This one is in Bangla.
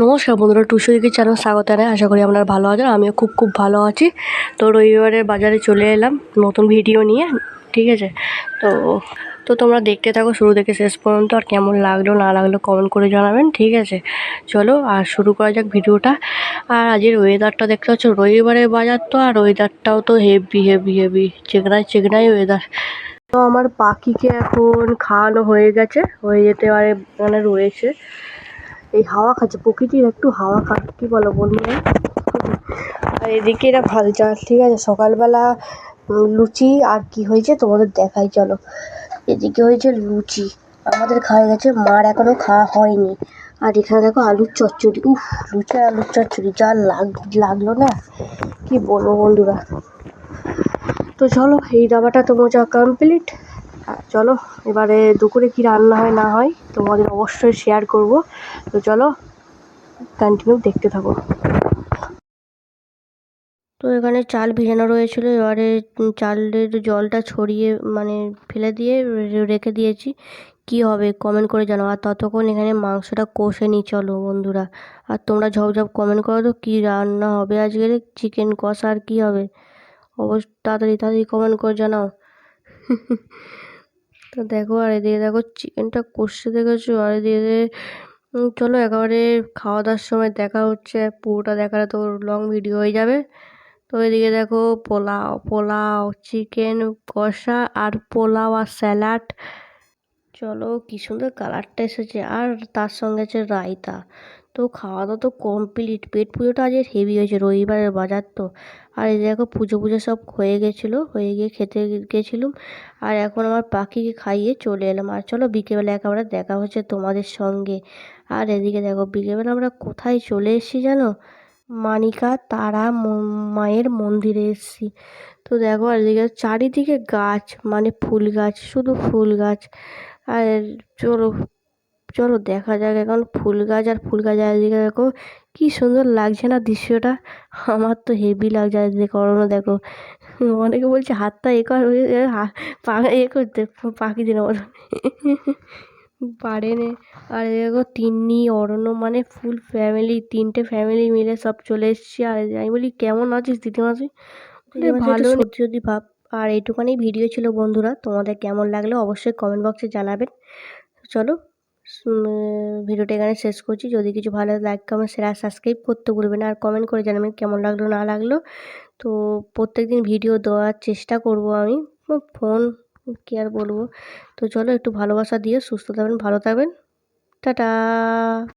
নমস্কার বন্ধুরা, টুসুদিকে চ্যানেল স্বাগত জানাই। আশা করি আপনারা ভালো আছেন। আমিও খুব ভালো আছি। তো রবিবারের বাজারে চলে এলাম নতুন ভিডিও নিয়ে, ঠিক আছে। তো তো তোমরা দেখতে থাকো শুরু থেকে শেষ পর্যন্ত, আর কেমন লাগলো না লাগলো কমেন্ট করে জানাবেন, ঠিক আছে। চলো আর শুরু করা যাক ভিডিওটা। আর আজকের ওয়েদারটা দেখতে পাচ্ছ, রবিবারের বাজার তো, আর ওয়েদারটাও তো হেভি চেকনাই ওয়েদার। তো আমার পাখিকে এখন খাওয়ানো হয়ে গেছে, হয়ে যেতে পারে, মানে রয়েছে এই হাওয়া খাচ্ছে, প্রকৃতির একটু হাওয়া খাচ্ছে, কি বলো বন্ধুরা। আর এদিকে এরা ভাল চাল, ঠিক আছে। সকালবেলা লুচি আর কি হয়েছে তোমাদের দেখাই, চলো। এদিকে হয়েছে লুচি, আমাদের খাওয়া গেছে, মার এখনো খাওয়া হয়নি। আর এখানে দেখো আলুর চচ্চড়ি, লুচি আর আলুর চচ্চড়ি যা লাগলো না, কি বলবো বন্ধুরা। তো চলো, এই দাবাটা তো মজা কমপ্লিট। চলো এবারে দুপুরে কি রান্না হয় না হয় তোমাদের অবশ্যই শেয়ার করব। তো চলো কন্টিনিউ দেখতে থাকো। তো এখানে চাল ভিজানো রয়েছিল, এবারে চালের জলটা ছড়িয়ে মানে ফেলে দিয়ে রেখে দিয়েছি। কি হবে কমেন্ট করে জানাও। আর ততক্ষণ এখানে মাংসটা কষে নিই, চলো বন্ধুরা। আর তোমরা ঝপঝপ কমেন্ট করো তো কী রান্না হবে আজকে, চিকেন কষা আর কী হবে, অবশ্য তাড়াতাড়ি কমেন্ট করে জানাও। তো দেখো, আর এদিকে দেখো চিকেনটা কষতে দেখেছো, আর এদিকে চলো একেবারে খাওয়া দাওয়ার সময় দেখা হচ্ছে। পুরোটা দেখালে তো লং ভিডিও হয়ে যাবে। তো এদিকে দেখো পোলাও চিকেন কষা আর পোলাও আর স্যালাড, চলো কি সুন্দর কালারটা এসেছে, আর তার সঙ্গে আছে রায়তা। তো খাওয়া দাওয়া তো কমপ্লিট, পেট পুজোটা আজ হেভি হয়েছে, রবিবারের বাজার তো। আর এই দেখো পুজো সব হয়ে গেছিলো, হয়ে গিয়ে খেতে গেছিলুম। আর এখন আমার পাখিকে খাইয়ে চলে এলাম। আর চলো বিকেলবেলা একেবারে দেখা হচ্ছে তোমাদের সঙ্গে। আর এদিকে দেখো বিকেলবেলা আমরা কোথায় চলে এসেছি জানো, মানিকা তারা মায়ের মন্দিরে এসেছি। তো দেখো আর এদিকে চারিদিকে গাছ, মানে ফুল গাছ, শুধু ফুল গাছ। আর চলো চলো দেখা যাক এখন ফুল গাছ আর ফুল গাছ। আর এদিকে দেখো কি সুন্দর লাগছে না দৃশ্যটা, আমার তো হেভি লাগছে। আর দেখো অরণ্য দেখো, অনেকে বলছে হাতটা এ কর, এ করতে পাখি দিন পারে নে। আর দেখো তিন্নি অরণ্য মানে ফুল ফ্যামিলি, 3টে ফ্যামিলি মিলে সব চলে এসেছি। আর আমি বলি কেমন আছিস দিদিমাসি, ভালো সত্যি ভাব। আর এইটুখানি ভিডিও ছিল বন্ধুরা, তোমাদের কেমন লাগলো অবশ্যই কমেন্ট বক্সে জানাবেন। চলো ভিডিওটা এখানে শেষ করছি। যদি কিছু ভালো লাইক কমেন্ট শেয়ার সাবস্ক্রাইব করতে ভুলবেন, আর কমেন্ট করে জানাবেন কেমন লাগলো না লাগলো। তো প্রত্যেকদিন ভিডিও দেওয়ার চেষ্টা করব আমি, ফোন কি আর বলবো। তো চলো একটু ভালোবাসা দিয়ে সুস্থ থাকবেন, ভালো থাকবেন, টাটা।